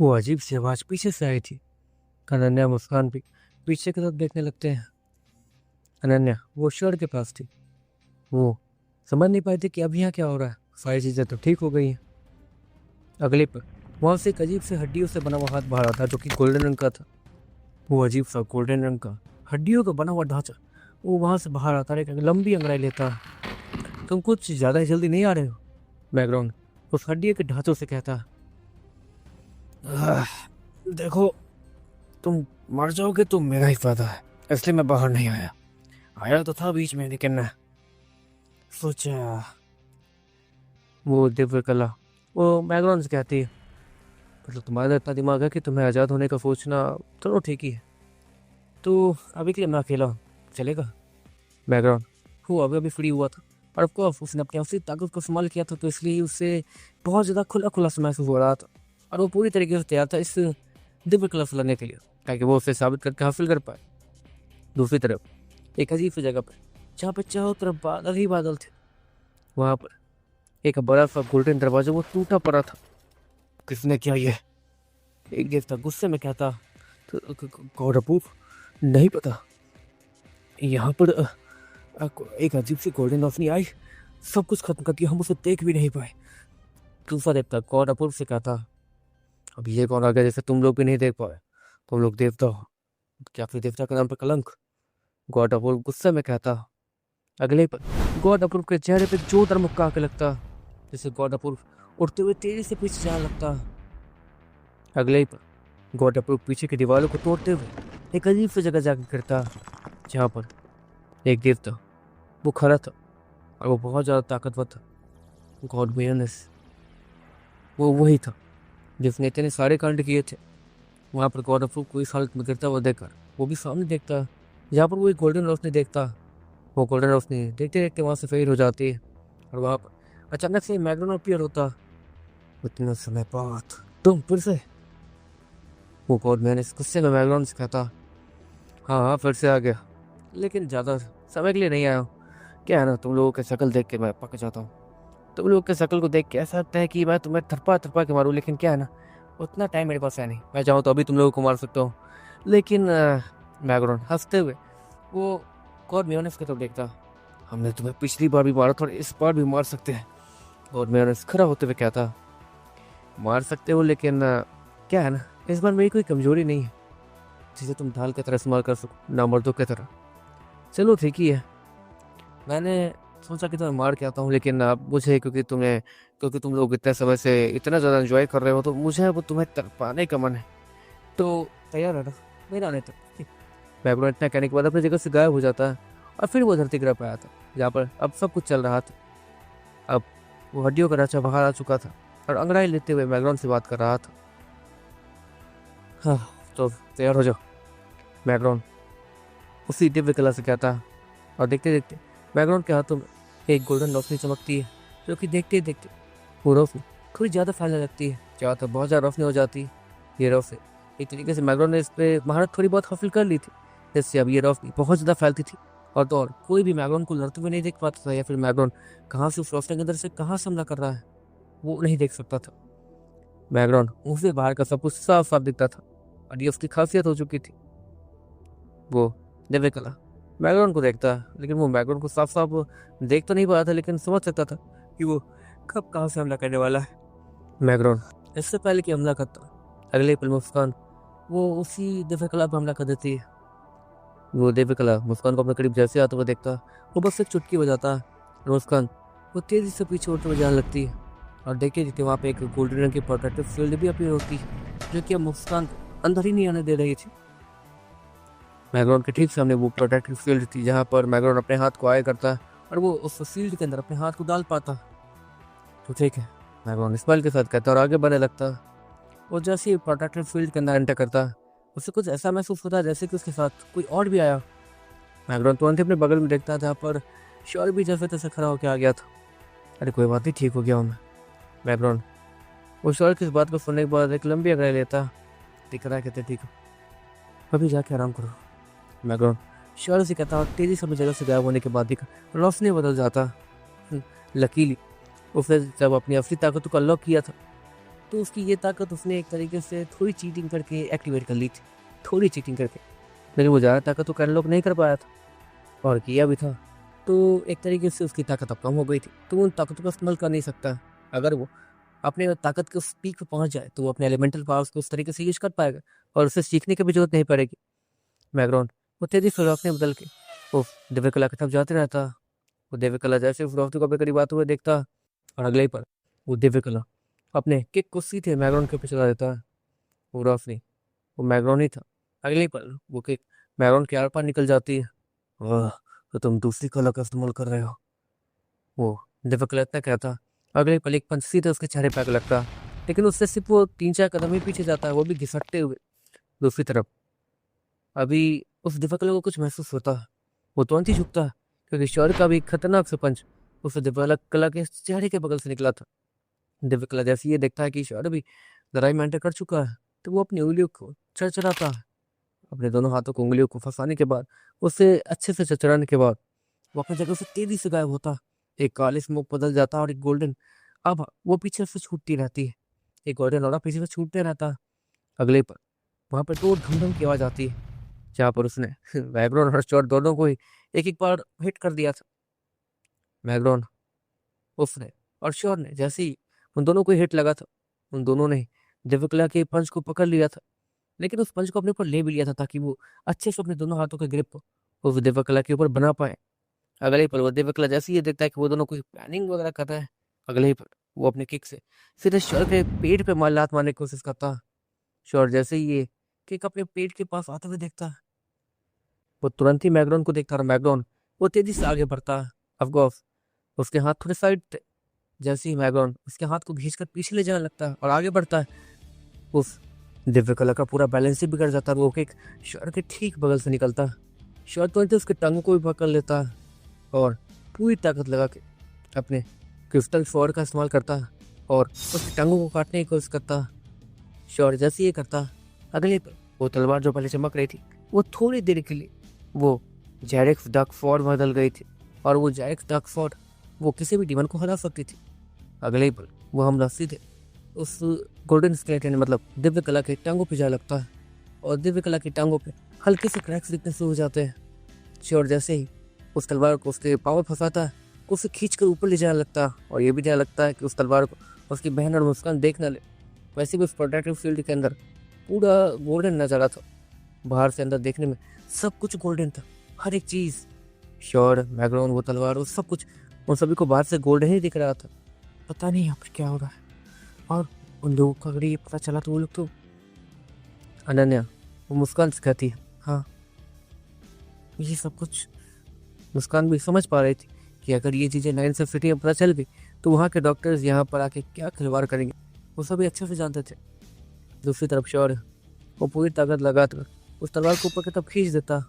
वो अजीब सी आवाज़ पीछे से आई थी। अनन्या मुस्कान भी पीछे की तरफ देखने लगते हैं। अनन्या वो शर्ट के पास थी। वो समझ नहीं पाई थी कि अब यहाँ क्या हो रहा है। सारी चीज़ें तो ठीक हो गई हैं। अगले पर वहाँ से एक अजीब से हड्डियों से बना हुआ हाथ बाहर आता जो कि गोल्डन रंग का था। वो अजीब सा गोल्डन रंग का हड्डियों का बना हुआ ढांचा वो वहाँ से बाहर आता है, एक लंबी अंगड़ाई लेता है। तुम कुछ ज़्यादा जल्दी नहीं आ रहे हो? बैकग्राउंड उस हड्डियों के ढांचों से कहता। "आह, देखो, तुम मर जाओगे तो मेरा ही फायदा है, इसलिए मैं बाहर नहीं आया। आया तो था बीच में, लेकिन सोचा वो दिव्य कला वो बैकग्राउंड से कहती है, मतलब तुम्हारा इतना दिमाग है कि तुम्हें आज़ाद होने का सोचना। चलो ठीक ही है, तो अभी के लिए मैं अकेला हूँ, चलेगा? बैकग्राउंड वो अभी अभी फ्री हुआ था और ऑफकोर्स उसने अपनी असली ताकत को इस्तेमाल किया था, तो इसलिए उसे बहुत ज़्यादा खुला खुला सा महसूस हो रहा था और वो पूरी तरीके से तैयार था इस दिव्य कला से लड़ने के लिए, ताकि वो उसे साबित करके हासिल कर पाए। दूसरी तरफ एक अजीब सी जगह पर जहाँ पे चारों तरफ बादल ही बादल थे, वहाँ पर एक बड़ा सा गोल्डन दरवाजा वो टूटा पड़ा था। किसने किया ये? एक देवता गुस्से में कहता। गॉड अपूफ, नहीं पता। यहाँ पर एक अजीब सी गोल्डन रोशनी आई, सब कुछ खत्म कर दिया, हम उसे देख भी नहीं पाए। दूसरा देवता गॉड अपूर्व से कहता। अब ये कौन आ गया जैसे तुम लोग भी नहीं देख पाए? तुम लोग देवता हो, क्या फिर देवता के नाम पर कलंक? गॉड अपूर्व गुस्से में कहता। अगले पर गॉड अपूर्व के चेहरे पे जोरदार मुक्का आके लगता, जिससे गॉड अपूर्व उड़ते हुए तेजी से पीछे जाने लगता। अगले पर गॉड अपूर्व पीछे की दीवारों को तोड़ते हुए एक अजीब सी जगह जाकर गिरता, जहाँ पर एक देवता वो खड़ा था और वो बहुत ज़्यादा ताकतवर था। गॉड मेयरनेस वो वही था जिसने इतने सारे कांड किए थे। वहाँ पर गॉड अपूर्व को इस हालत में गिरता हुआ देखकर वो भी सामने देखता, जहाँ पर वो एक गोल्डन रोशनी देखता। वो गोल्डन रोशनी देखते देखते वहाँ से फेड हो जाती है और वहाँ पर अचानक से मैग्नन अपीयर होता। इतने समय बाद तुम फिर से? वो गॉड मेयरनेस गुस्से में मैग्नन से कहता। हाँ हाँ, फिर से आ गया, लेकिन ज़्यादा समय के लिए नहीं आया हूँ। क्या है ना, तुम लोगों की शक्ल देख के मैं पक जाता हूँ। तुम लोगों की शक्ल को देख के ऐसा लगता है कि मैं तुम्हें थरपा थरपा के मारूं, लेकिन क्या है ना, उतना टाइम मेरे पास है नहीं। मैं चाहूँ तो अभी तुम लोगों को मार सकता हूँ, लेकिन बैकग्राउंड हंसते हुए वो गॉड मेयोनेस की तरफ देखता। हमने तुम्हें पिछली बार भी मारा था और इस बार भी मार सकते हैं। गॉड मेयोनेस खड़ा होते हुए कहता। मार सकते हो, लेकिन क्या है ना, इस बार मेरी कोई कमजोरी नहीं है जिसे तुम ढाल की तरह इस्तेमाल कर सको, ना मर्दों की तरह। चलो ठीक ही है, मैंने सोचा कि तुम्हें मार के आता हूँ, लेकिन अब मुझे क्योंकि तुम लोग इतने समय से इतना ज़्यादा एंजॉय कर रहे हो, तो मुझे अब तुम्हें तड़पाने का मन है। तो तैयार है ना मेरे आने तक? बैकग्राउंड इतना कहने के बाद अपनी जगह से गायब हो जाता है और फिर वो धरती ग्रह पर आया था, जहाँ पर अब सब कुछ चल रहा था। अब वो हड्डियों का ढांचा बाहर आ चुका था और अंगड़ाई लेते हुए बैकग्राउंड से बात कर रहा था। हाँ, तो तैयार हो जाओ। बैकग्राउंड उसी दिव्य कला से कहता। और देखते देखते बैकग्राउंड के हाथों में एक गोल्डन रोशनी चमकती है, जो कि देखते ही देखते वो रोशनी थोड़ी ज़्यादा फैलने लगती है, चारों तरफ बहुत ज़्यादा रोशनी हो जाती है। ये रोशनी एक तरीके से बैकग्राउंड ने इस पर महारत थोड़ी बहुत हासिल कर ली थी, जिससे अब ये रोशनी बहुत ज़्यादा फैलती थी। और तो और कोई भी बैकग्राउंड को लड़ते हुए नहीं देख पाता था, या फिर बैकग्राउंड कहाँ से उस रोशनी के अंदर से कहाँ से हमला कर रहा है वो नहीं देख सकता था। बैकग्राउंड उसे बाहर का सब कुछ साफ साफ दिखता था और ये उसकी खासियत हो चुकी थी। वो दिव्य कला बैकग्राउंड को देखता, लेकिन वो बैकग्राउंड को साफ साफ देख तो नहीं पा रहा था, लेकिन समझ सकता था कि वो कब कहाँ से हमला करने वाला है। बैकग्राउंड इससे पहले कि हमला करता, अगले पल मुस्कान वो उसी दिव्य कला पर हमला कर देती है। वो दिव्य कला मुस्कान को अपने करीब जैसे आता हुआ देखता, वो बस एक चुटकी बजाता है और मुस्कान वो तेजी से पीछे उड़ते हुए जाने लगती है। और देखते देखते वहाँ पे एक गोल्डन रंग की प्रोटेक्टिव फील्ड भी अपीयर होती है, जो कि अब मुस्कान को अंदर ही नहीं आने दे रही थी। बैकग्राउंड के ठीक सामने वो प्रोटेक्टिव फील्ड थी, जहाँ पर बैकग्राउंड अपने हाथ को आया करता और वो उस फील्ड के अंदर अपने हाथ को डाल पाता। तो ठीक है, बैकग्राउंड स्माइल के साथ कहता और आगे बढ़ने लगता। वो जैसे ही प्रोटेक्टिव फील्ड के अंदर एंटर करता, उसे कुछ ऐसा महसूस होता है जैसे कि उसके साथ कोई और भी आया। बैकग्राउंड तुरंत ही अपने बगल में देखता, जहाँ पर श्योर भी जैसे तैसे खड़ा होकर आ गया था। अरे कोई बात नहीं, ठीक हो गया हूँ मैं। बैकग्राउंड वो श्योर की इस बात को सुनने के बाद एक लंबी अगराई लेता। दिख रहा है, कहते ठीक हो, अभी जाके आराम करो। बैकग्राउंड श्योर से कहता और तेजी से अपनी जगह से गायब होने के बाद दिखा रोशनी बदल जाता। लकीली उसने जब अपनी असली ताकत को अनलॉक किया था, तो उसकी ये ताकत उसने एक तरीके से थोड़ी चीटिंग करके एक्टिवेट कर ली थी, थोड़ी चीटिंग करके, लेकिन वो ज़्यादा ताकत तो कैनलॉक नहीं कर पाया था और किया भी था। तो एक तरीके से उसकी ताकत अब कम हो गई थी, तो वो उन ताकतों का इस्तेमाल कर नहीं सकता। अगर वो अपने ताकत के उस पीक पे पहुंच जाए तो वो अपने एलिमेंटल पावर्स को उस तरीके से यूज कर पाएगा और उसे सीखने की भी जरूरत नहीं पड़ेगी। मैग्रॉन वो तेजी से रोशनी बदल के वो दिव्य कला की तरफ जाते रहता। वो दिव्य कला जैसे उस रोशनी को अपने करीब आते हुए देखता और अगले ही पल वो दिव्य कला अपने किक को सीधे मैग्रॉन के ऊपर चला देता है। वो रोशनी वो मैग्रॉन ही था। अगले ही पल वो किक मैग्रॉन के आर पार निकल जाती है। वाह, तो तुम दूसरी कला का इस्तेमाल कर रहे हो। वो दिव्य कला इतना कहता, अगले ही पल एक पंच सीधे उसके चेहरे पर लगता, लेकिन उससे सिर्फ वो 3-4 कदम ही पीछे जाता है, वो भी घिसटते हुए। दूसरी तरफ अभी उस दिव्य कला को कुछ महसूस होता है। वो तुरंत ही झुकता है क्योंकि शौर्य का भी एक खतरनाक सा पंच उस दिव्य कला के चेहरे के बगल से निकला था। दिव्य कला जैसे ये देखता है कि शौर्य भी लड़ाई में एंटर कर चुका है, तो वो अपनी उंगलियों को चरचराता है। अपने दोनों हाथों को उंगलियों को फंसाने के बाद, उसे अच्छे से चरचराने के बाद, वो अपनी जगह से तेजी से गायब होता। एक काली स्मोक बदल जाता और एक गोल्डन अब वो पीछे से छूटती रहती है। एक गोल्डन और पीछे से छूटते रहता। अगले पर वहां पर दो धम की आवाज आती है, जहाँ पर उसने मैग्रॉन और शॉर्ट दोनों को ही एक एक बार हिट कर दिया था। मैग्रॉन उसने और शॉर्ट ने जैसे ही उन दोनों को हिट लगा था, उन दोनों ने दिव्यकला के पंच को पकड़ लिया था, लेकिन उस पंच को अपने ऊपर ले भी लिया था ताकि वो अच्छे से अपने दोनों हाथों के ग्रिप को उस दिव्यकला के ऊपर बना पाए। अगले ही पल वो दिव्यकला जैसे ही ये देखता है कि वो दोनों कोई प्लानिंग वगैरह कर रहे हैं, अगले ही पल वो अपने किक से सीधे शॉर्ट के पेट पे मार लात मारने की कोशिश करता। शॉर्ट जैसे ही ये किक अपने पेट के पास आते हुए देखता है, वो तुरंत ही मैग्रॉन को देखता है और मैग्रॉन वो तेजी से आगे बढ़ता है। ऑफकोर्स उसके हाथ थोड़े साइड थे। जैसे ही मैग्रॉन उसके हाथ को खींचकर पीछे ले जाने लगता है और आगे बढ़ता है, उस दिव्य कला का पूरा बैलेंस ही बिगड़ जाता है। वो एक शॉर्ट के ठीक बगल से निकलता है। शॉर्ट तुरंत ही उसके टांगों को भी पकड़ लेता है और पूरी ताकत लगा के अपने क्रिस्टल स्वॉर्ड का इस्तेमाल करता है और उसकी टांगों को काटने की कोशिश करता है। शॉर्ट जैसे ये करता, अगले पर वो तलवार जो पहले चमक रही थी, वो थोड़ी देर के लिए वो जैरेक्स डार्क स्वॉर्ड बदल गई थी और वो जैरेक्स डार्क स्वॉर्ड वो किसी भी डीमन को हरा सकती थी। अगले ही पल वो हमला सीधे उस गोल्डन स्केलेटन मतलब दिव्य कला के टांगों पे जा लगता है और दिव्य कला की टांगों पे हल्के से क्रैक्स दिखने शुरू हो जाते हैं। श्योर जैसे ही उस तलवार को उसके पावर फंसाता है, उसे खींच कर ऊपर ले जाने लगता है और ये भी जाने लगता है कि उस तलवार को उसकी बहन और मुस्कान देख न ले। वैसे भी उस प्रोटेक्टिव फील्ड के अंदर पूरा गोल्डन नज़ारा था। बाहर से अंदर देखने में सब कुछ गोल्डन था, हर एक चीज़। श्योर मैग्रॉन वो तलवार वो सब कुछ उन सभी को बाहर से गोल्डन ही दिख रहा था। पता नहीं यहाँ पर क्या हो रहा है। और उन लोगों को अगर ये पता चला तो वो लोग तो अनन्या वो मुस्कान से कहती है, हाँ ये सब कुछ मुस्कान भी समझ पा रही थी कि अगर ये चीज़ें नाइन सब सिटी में पता चल गई तो वहाँ के डॉक्टर्स यहाँ पर आके क्या खिलवाड़ करेंगे, वो सभी अच्छे से जानते थे। दूसरी तरफ शौर्य वो पूरी ताकत लगाकर उस तलवार को ऊपर की तरफ खींच देता,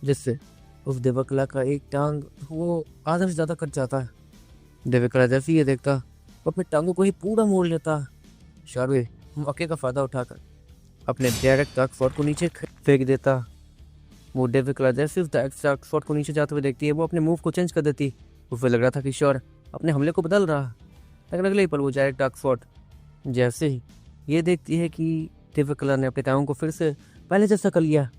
जिससे उस देवकला का एक टांग वो आधा से ज़्यादा कट जाता है। देवकला जैसे ही ये देखता वो अपने टांगों को ही पूरा मोड़ लेता। शौर्य मौके का फ़ायदा उठाकर अपने डायरेक्ट डार्क स्वॉर्ड को नीचे फेंक देता। वो देवकला जैसे उस डायरेक्ट डार्क स्वॉर्ड को नीचे जाते हुए देखती है, वो अपने मूव को चेंज कर देती। उसे लग रहा था कि शौर्य अपने हमले को बदल रहा, लेकिन अगले ही पल वो डायरेक्ट डार्क स्वॉर्ड जैसे ही ये देखती है कि दिव्यकला ने अपने टांगों को फिर से पहले जैसा कर लिया।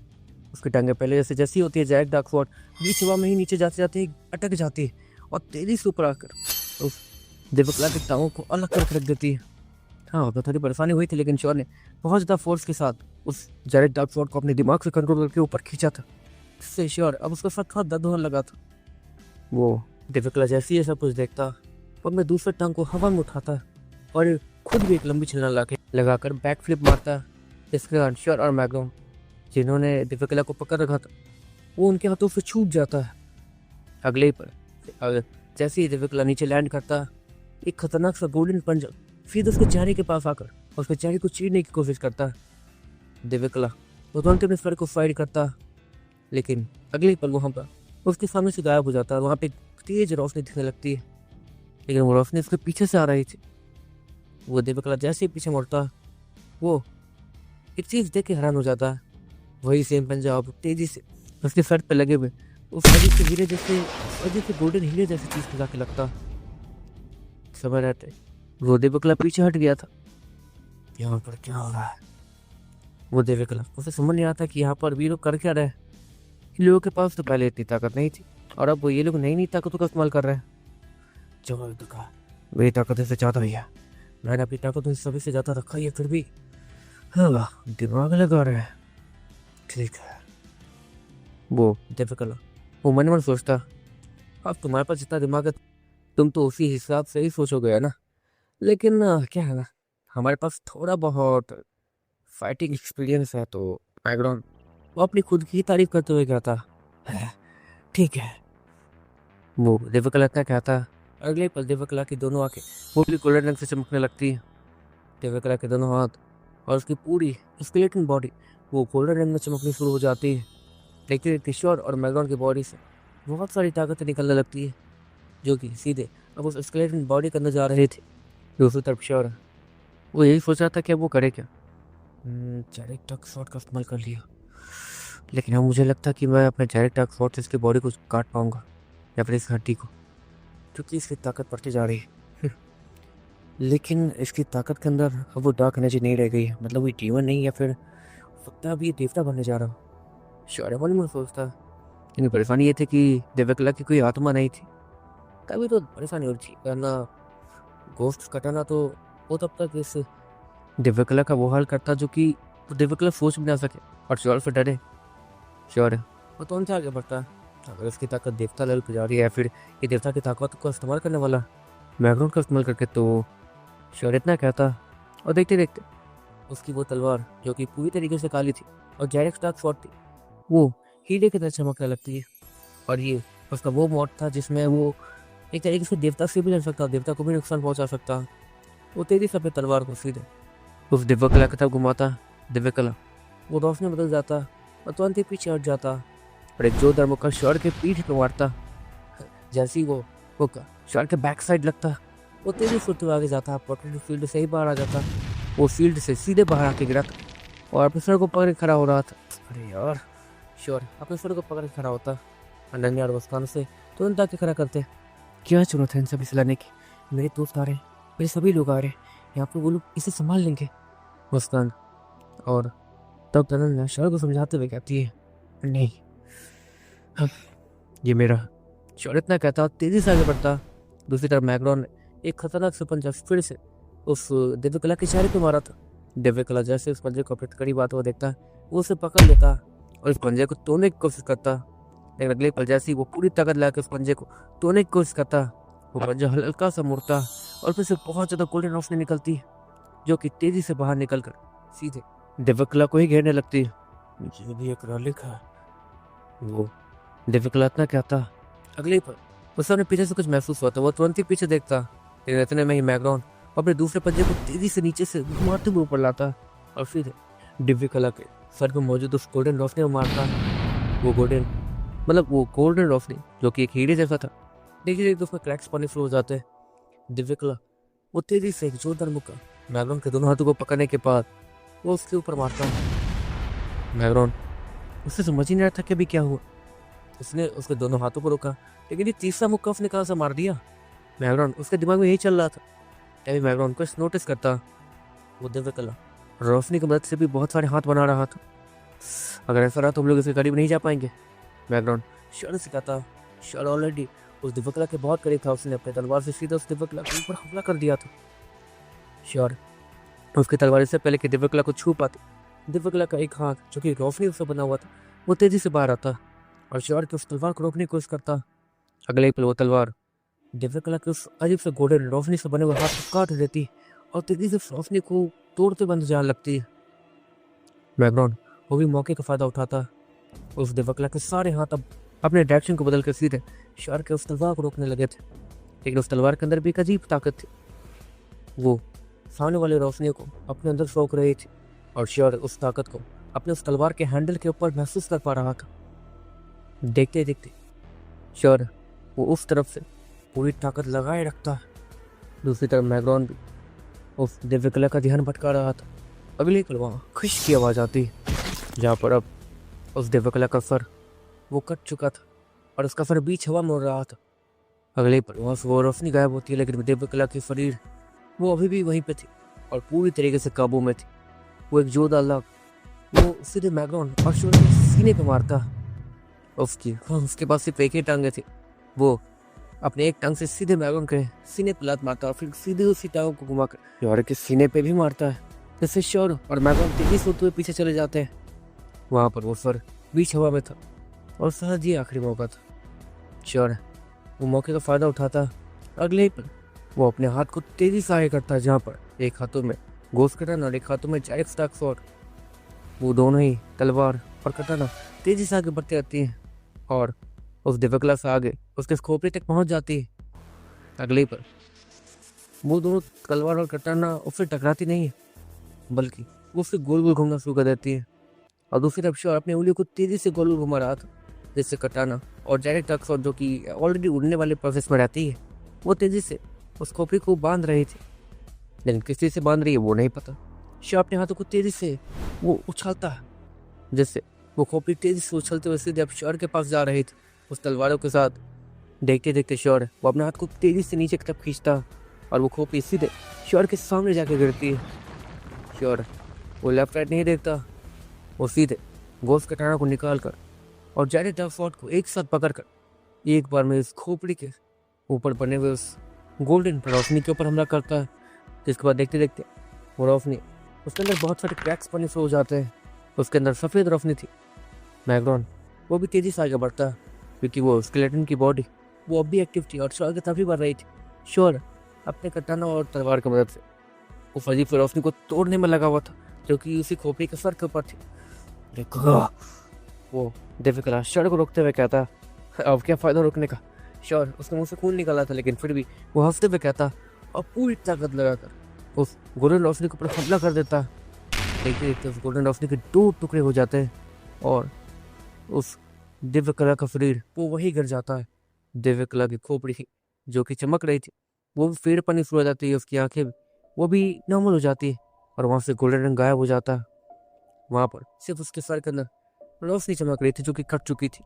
उसकी टांगें पहले जैसे जैसी होती है, डायरेक्ट डार्क स्वॉर्ड बीच हवा में ही नीचे जाते जाते अटक जाती है और तेजी से ऊपर आकर उस दिव्यकला के टांगों को अलग करके रख देती है। हाँ, तो थोड़ी परेशानी हुई थी, लेकिन शौर्य ने बहुत ज़्यादा फोर्स के साथ उस डायरेक्ट डार्क स्वॉर्ड को अपने दिमाग से कंट्रोल करके ऊपर खींचा था, जिससे शौर्य अब उसका साथ हाथ दर्द होने लगा था। वो दिव्यकला जैसे ही सब कुछ देखता और मैं दूसरे टांग को हवा में उठाता और खुद भी एक लंबी छलांग लगाकर बैक फ्लिप मारता, जिसके कारण शौर्य और मैग्रॉन जिन्होंने दिव्यकला को पकड़ रखा था वो उनके हाथों से छूट जाता है। अगले ही पर जैसे ही दिव्यकला नीचे लैंड करता, एक खतरनाक सा गोल्डन पंजर सीधे उसके चेहरे के पास आकर उसके चेहरे को चीरने की कोशिश करता। दिव्यकला वो तुरंत अपने सर को फायर करता, लेकिन अगले ही पल वहाँ पर उसके सामने से गायब हो जाता है। वहाँ पे तेज रोशनी दिखने लगती है, लेकिन वो रोशनी उसके पीछे से आ रही थी। वो दिव्यकला जैसे ही पीछे मुड़ता, वो एक चीज़ देख के हैरान हो जाता है। वही सेम पंजाब तेजी से उसके सर पे लगे हुए उस अजीब से हीरे जैसे गोल्डन हीरे जैसी चीज़ पे जाके लगता। समय रहते वो दिव्यकला पीछे हट गया था, यहाँ पर क्या हो रहा है? वो देविकला, उसे समझ नहीं आता कि यहाँ पर भी लोग कर क्या रहे हैं। इन लोगों के पास तो पहले इतनी ताकत नहीं थी और अब वो ये लोग नई नई ताकतों का इस्तेमाल कर रहे हैं। जवाब तो कहा, मेरी ताकत इससे ज़्यादा ही है। मैंने अपनी ताकत सभी से ज़्यादा रखा है, फिर भी हाँ दिमाग लगा रहे हैं। ठीक है। वो देविकला, वो मन मन सोचता, अब तुम्हारे पास जितना दिमाग है तुम तो उसी हिसाब से ही सोचोगे है ना। लेकिन क्या है ना, हमारे पास थोड़ा बहुत फाइटिंग एक्सपीरियंस है। तो मैग्रॉन वो अपनी खुद की तारीफ करते हुए कहता, "है, ठीक है।" वो देवकला इतना कहता, अगले पल देवकला की दोनों आंखें वो भी गोल्डन रंग से चमकने लगती है। देवकला के दोनों हाथ और उसकी पूरी स्केलेटन बॉडी वो गोल्डन रंग में चमकनी शुरू हो जाती है। देखते देखते किशोर और मैग्रॉन की बॉडी से बहुत सारी ताकतें निकलने लगती है, जो कि सीधे अब उस स्केलेटन बॉडी के अंदर जा रहे थे। दूसरी तरफ किशोर, वो यही सोच रहा था कि अब वो करे क्या। डायरेक्ट टक शॉट का इस्तेमाल कर लिया, लेकिन अब मुझे लगता कि मैं अपने डायरेक्ट टक शॉट से इसकी बॉडी को काट पाऊंगा या फिर इस हड्डी को, क्योंकि इसकी ताकत बढ़ती जा रही है। लेकिन इसकी ताकत के अंदर अब वो डार्क एनर्जी नहीं रह गई है, मतलब वो डीमन नहीं, या फिर सकता अब ये देवता बनने जा रहा हूँ। शौर्यमल में सोचता, लेकिन परेशानी ये थी कि देवकला की कोई आत्मा नहीं थी। तभी तो परेशानी हो रही थी, वरना गोश्त कटाना तो वो तब तक इस देवकला का वो हाल करता जो कि देवकला सोच भी ना सके और श्योर से डरे। श्योर है वो तो उनसे आगे बढ़ता है। अगर इसकी ताकत देवता लेवल पर जा रही है, फिर ये देवता की ताकत को इस्तेमाल करने वाला मैग्रोन का इस्तेमाल करके, तो श्योर इतना कहता। और देखते देखते उसकी वो तलवार जो कि पूरी तरीके से काली थी और डायरेक्ट स्टार्क शॉट थी, वो हीरे की तरह चमकने लगती है। और ये उसका वो मोड था जिसमें वो एक तरीके से देवता से भी लड़ सकता, देवता को भी नुकसान पहुंचा सकता। वो तेजी से अपनी तलवार को सीधे उस दिव्यकला की तरफ घुमाता। दिव्यकला वो रोशनी बदल जाता और तुरंत ही पीछे हट जाता और एक जोरदार मुक्का शॉर्ट के पीठ पे मारता। जैसे ही वो मुक्का शॉर्ट के बैक साइड लगता, वो तेजी से उड़ते हुए आगे जाता, प्रोटेक्टिव फील्ड से ही बाहर आ जाता। वो फील्ड से सीधे बाहर आके गिरा था और अपने सर को पकड़ के खड़ा हो रहा था। अरे यार, श्योर अपने सर को पकड़ के खड़ा होता। अनन्या और मुस्कान से तुरंत आके खड़ा करते। क्या जरूरत है इन सभी से लड़ने की? मेरे दोस्त आ रहे हैं, मेरे सभी लोग आ रहे हैं, यहाँ पर वो लोग इसे संभाल लेंगे। मुस्कान और तब अनन्या शौर्य को समझाते हुए कहती है, नहीं ये मेरा। शौर्य इतना कहता तेजी से आगे बढ़ता। दूसरी तरफ मैग्रॉन ने एक खतरनाक से पंजा फिर से उस दिव्यकला के चेहरे पे मारा था। दिव्यकला जैसे उस पंजे को अपने करीब आता हुआ देखता है, वो उसे पकड़ लेता और उस पंजे को तोड़ने की कोशिश करता। लेकिन अगले पल जैसे ही वो पूरी ताकत लगा के उस पंजे को तोड़ने की कोशिश करता, वो पंजा हल्का सा मुड़ता और फिर से बहुत ज्यादा गोल्डन रोशनी निकलती, जो कि तेजी से बाहर निकलकर सीधे दिव्यकला को ही घेरने लगती। ये भी एक रॉलिक है, वो दिव्यकला इतना कहता। अगले पल उसे अपने पीछे से कुछ महसूस होता, वो तुरंत ही पीछे देखता। लेकिन इतने में ही मैग्रॉन अपने दूसरे पंजे को तेजी से नीचे से घुमाते हुए ऊपर लाता और फिर दिव्यकला के सर पे मौजूद उस गोल्डन रोशनी को मारता। वो गोल्डन रोशनी जो कि एक हीरे जैसा था, देखिए तो उसमें क्रैक्स पड़ने शुरू हो जाते हैं। दिव्यकला वो तेजी से एक जोरदार मुक्का मैग्रॉन के दोनों हाथों को पकड़ने के बाद वो उसके ऊपर मारता। मैग्रॉन उसे समझ ही नहीं रहा था कि अभी क्या हुआ। उसने उसके दोनों हाथों को रोका, लेकिन ये तीसरा मुक्का उसने कहाँ से मार दिया। मैग्रॉन उसके दिमाग में यही चल रहा था। तभी मैग्रॉन को नोटिस करता, वो दिव्यकला रोशनी की मदद से भी बहुत सारे हाथ बना रहा था। अगर ऐसा रहा तो हम लोग इसके करीब नहीं जा पाएंगे। मैग्रॉन शौर्य से कहता। शौर्य ऑलरेडी उस दिव्यकला के बहुत करीब था, उसने अपने तलवार से सीधा उस दिव्यकला के ऊपर हमला कर दिया था। शौर्य उसकी तलवार से पहले कि दिव्यकला को छू पाती, दिव्यकला का एक हाथ जो कि रोशनी से बना हुआ था वो तेजी से बाहर आता और शौर्य की उस तलवार को रोकने की कोशिश करता। अगले पल वो तलवार दिव्यकला के उस अजीब से गोल्डन रोशनी से बने हुए हाथ को काट देती और तेजी से रोशनी को तोड़ते बंद जाने लगती। मैग्रॉन वो भी मौके का फायदा उठाता। उस दिव्यकला के सारे हाथ अब अपने डायरेक्शन को बदल कर सीधे शौर्य के उस तलवार को रोकने लगे थे। लेकिन उस तलवार के अंदर भी एक अजीब ताकत थी, वो सामने वाली रोशनी को अपने अंदर सोख रही थी और शौर्य उस ताकत को अपने उस तलवार के हैंडल के ऊपर महसूस कर पा रहा था। देखते देखते शौर्य वो उस तरफ से पूरी ताकत लगाए रखता है। दूसरी तरफ मैग्रॉन भी उस दिव्यकला का ध्यान भटका रहा था। अगले पल वहाँ खुश की आवाज़ आती, जहाँ पर अब उस दिव्यकला का सर वो कट चुका था और उसका सर बीच हवा में उड़ रहा था। अगले पल वहाँ से वो रोशनी गायब होती है, लेकिन दिव्यकला की शरीर वो अभी भी वहीं पे थी। और पूरी तरीके से काबू में थी। वो एक जोरदार लात वो सीधे मैग्रॉन और श्योर के सीने पे मारता। उसके पास सिर्फ एक ही टांगे थी। वो अपने एक टांग से सीधे मैग्रॉन के सीने पे लात मारता और फिर सीधे उसी टांग को घुमाकर श्योर के सीने पे भी मारता है, जिससे श्योर और मैग्रॉन तेजी से होते हुए पीछे चले जाते हैं। वहां पर वो सर बीच हवा में था और सहज ही आखिरी मौका था। श्योर वो मौके का फायदा उठाता। अगले ही पल वो अपने हाथ को तेजी से आगे करता, जहाँ पर एक हाथों में गोश्त कटाना और एक हाथों में जायक स्टाक स्वॉर्ड। वो दोनों ही तलवार और कटाना तेजी से आगे बढ़ती रहती हैं और उस दिव्यकला से आगे उसके खोपड़ी तक पहुंच जाती है। अगले ही पल वो दोनों तलवार और कटाना उससे टकराती नहीं है, बल्कि वो उससे गोल गोल घूमना शुरू कर देती है। और दूसरी तरफ श्योर अपनी उंगलियों को तेजी से गोल गोल घुमा रहा था, जिससे कटाना और डायरेक्ट टक्स जो कि ऑलरेडी उड़ने वाले प्रोसेस में रहती है, वो तेजी से उस खोपड़ी को बांध रही थी। लेकिन किस चीज से बांध रही है वो नहीं पता। श्योर अपने हाथों को तेजी से वो उछालता है, जिससे वो खोपड़ी तेजी से उछलते हुए सीधे अब श्योर के पास जा रही थी उस तलवारों के साथ। देखते देखते श्योर वो अपने हाथ को तेजी से नीचे की तरफ खींचता और वो खोपड़ी सीधे श्योर के सामने जाके गिरती है। श्योर वो लेफ्ट राइट नहीं देखता, वो सीधे गोश्त कटाना को निकाल कर और जायरेक्ट डॉगफॉर्ड को एक साथ पकड़कर एक बार में इस खोपड़ी के ऊपर बने हुए उस गोल्डन रोशनी के ऊपर हमला करता है। जिसके बाद देखते देखते वो रोशनी उसके अंदर बहुत सारे क्रैक्स पड़ने शुरू हो जाते हैं। उसके अंदर सफ़ेद रोशनी थी। मैग्रॉन वो भी तेजी से आगे बढ़ता है, क्योंकि वो स्केलेटन की बॉडी वो अब भी एक्टिव थी और श्योर की तरफ ही बढ़ रही थी। श्योर अपने कटाना और तलवार की मदद से वो फजीब से रोशनी को तोड़ने में लगा हुआ था, जो कि उसी खोपड़ी के सर के ऊपर थी। देखो, वो दिव्यकला श्योर को रोकते हुए कहता, अब क्या फायदा रोकने का। श्योर उसके मुंह से खून निकला था, लेकिन फिर भी वो हंसते हुए कहता और पूरी ताकत लगाकर उस गोल्डन रोशनी के ऊपर हमला कर देता। देखते देखते उस गोल्डन रोशनी के 2 टुकड़े हो जाते हैं और उस दिव्य कला का शरीर वो वही गिर जाता है। दिव्य कला की खोपड़ी जो कि चमक रही थी वो भी फेड़ पड़नी शुरू हो जाती है। उसकी आंखें वो भी नॉर्मल हो जाती है और वहां से गोल्डन रंग गायब हो जाता है। वहां पर सिर्फ उसके सर के अंदर रोशनी चमक रही थी, जो कि कट चुकी थी।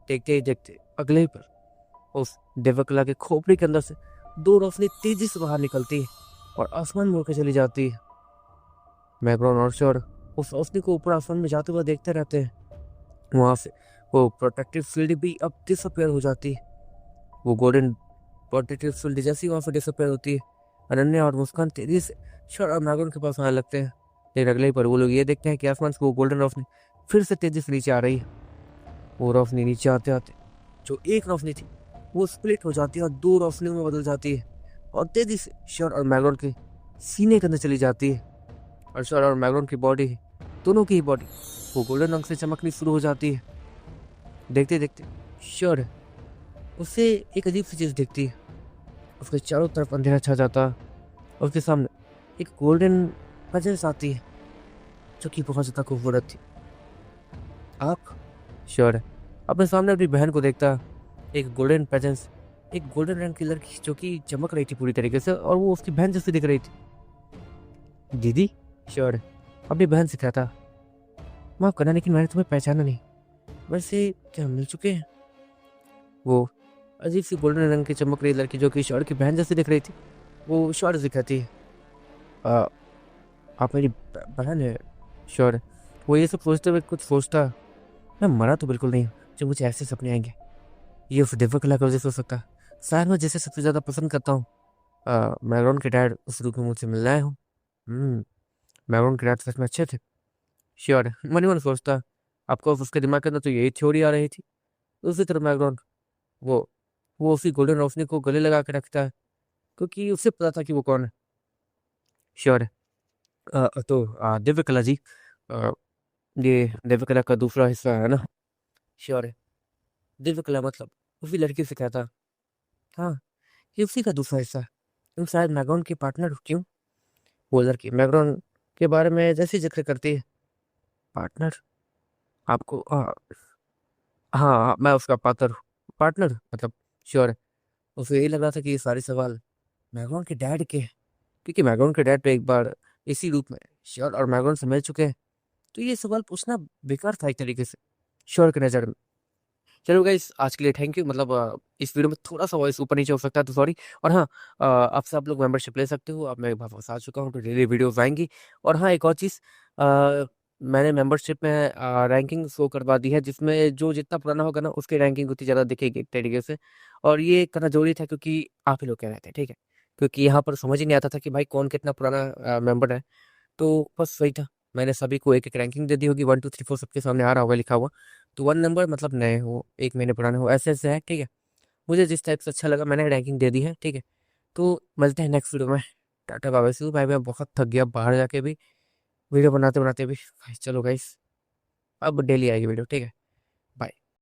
देखते ही देखते अगले ही पर उस दिव्यकला के खोपड़ी के अंदर से 2 रोशनी तेजी से बाहर निकलती है और आसमान मोड़ के चली जाती है। मैग्रॉन और श्योर उस रोशनी को ऊपर आसमान में जाते हुए देखते रहते हैं। वहां से वो प्रोटेक्टिव फील्ड भी अब डिसअपियर हो जाती है। वो गोल्डन प्रोटेक्टिव फील्ड जैसी वहां से डिसअपियर होती है, अनन्या और मुस्कान तेजी से श्योर और मैग्रॉन के पास आने लगते हैं। लेकिन अगले ही पर वो लोग ये देखते हैं कि आसमान से वो गोल्डन रोशनी फिर से तेजी से नीचे आ रही है। वो रोशनी नीचे आते आते जो एक रोशनी थी वो स्प्लिट हो जाती है और 2 रोशनियों में बदल जाती है और तेजी से श्योर और मैग्रॉन के सीने के अंदर चली जाती है। और श्योर और मैग्रॉन की बॉडी, दोनों की ही बॉडी वो गोल्डन रंग से चमकनी शुरू हो जाती है। देखते देखते श्योर उससे एक अजीब सी चीज दिखती है। उसके चारों तरफ अंधेरा छा जाता है। उसके सामने एक गोल्डन प्रेजेंस आती है, जो कि बहुत ज्यादा खूबसूरत थी। आप श्योर अपने सामने अपनी बहन को देखता है। एक गोल्डन प्रेजेंस, एक गोल्डन रंग की लड़की जो कि चमक रही थी पूरी तरीके से, और वो उसकी बहन जैसी दिख रही थी। दीदी, श्योर अपनी बहन से कहता, माफ करना लेकिन मैंने तुम्हें पहचाना नहीं। वैसे क्या मिल चुके हैं? वो अजीब सी गोल्डन रंग की चमक रही लड़की जो कि श्योर की बहन जैसी दिख रही थी, वो श्योर से कहती है, आप मेरी बहन है? श्योर वो ये सब सोचते हुए कुछ सोचता, मैं मरा तो बिल्कुल नहीं हूँ जो मुझे ऐसे सपने आएंगे। ये उस दिव्य कला की वजह से हो सकता है। शायद मैं जिसे सबसे ज़्यादा पसंद करता हूँ, मैग्रॉन के डैड उस रूप में मुझसे मिलने आए हूँ। मैग्रॉन के डैड सच में अच्छे थे। श्योर मन ही मन सोचता, आपको उसके दिमाग के अंदर तो यही थ्योरी आ रही थी। दूसरी तरफ मैग्रॉन वो वो उसी गोल्डन रोशनी को गले लगा के रखता है, क्योंकि उसे पता था कि वो कौन है। श्योर तो दिव्य कला जी, अ, ये दिव्य कला का दूसरा हिस्सा है ना? श्योर है दिव्य कला मतलब उसी लड़की से कहता, हाँ ये उसी का दूसरा हिस्सा है। तुम शायद मैग्रॉन की पार्टनर हो। क्यों? वो लड़की मैग्रॉन के बारे में जैसे ही जिक्र करती है, पार्टनर? आपको हाँ मैं उसका पार्टनर हूँ। पार्टनर मतलब? श्योर है उसे यही लग रहा था कि ये सारे सवाल मैग्रॉन के डैड के हैं, क्योंकि मैग्रॉन के डैड तो एक बार इसी रूप में श्योर और मैग्रॉन से मिल चुके हैं। तो ये सवाल पूछना बेकार था एक तरीके से श्योर की नज़र में। चलो गाइस, आज के लिए थैंक यू। मतलब इस वीडियो में थोड़ा सा वॉइस ऊपर नीचे हो सकता है तो सॉरी। और हाँ, अब से आप लोग मेंबरशिप ले सकते हो। अब मैं वापस आ चुका हूँ तो डेली वीडियोस आएंगी। और हाँ, एक और चीज़, मैंने मेंबरशिप में रैंकिंग शो करवा दी है, जिसमें जो जितना पुराना होगा ना उसकी रैंकिंग उतनी ज़्यादा दिखेगी एक तरीके से। और ये करना जरूरी था क्योंकि आप ही लोग कह रहे थे, ठीक है। क्योंकि यहाँ पर समझ ही नहीं आता था कि भाई कौन कितना पुराना मेंबर है। तो बस वही था। मैंने सभी को एक एक रैंकिंग दे दी होगी, 1 2 3 4 सबके सामने आ रहा होगा लिखा हुआ। तो 1 नंबर मतलब नए हो, 1 महीने पुराने हो, ऐसे ऐसे है, ठीक है। मुझे जिस टाइप से अच्छा लगा मैंने रैंकिंग दे दी है, ठीक है। तो मिलते हैं नेक्स्ट वीडियो में। Tata bye bye, see you, bye bye. बहुत थक गया बाहर जाके भी, वीडियो बनाते बनाते भी। चलो गाइस, अब डेली आएगी वीडियो, ठीक है।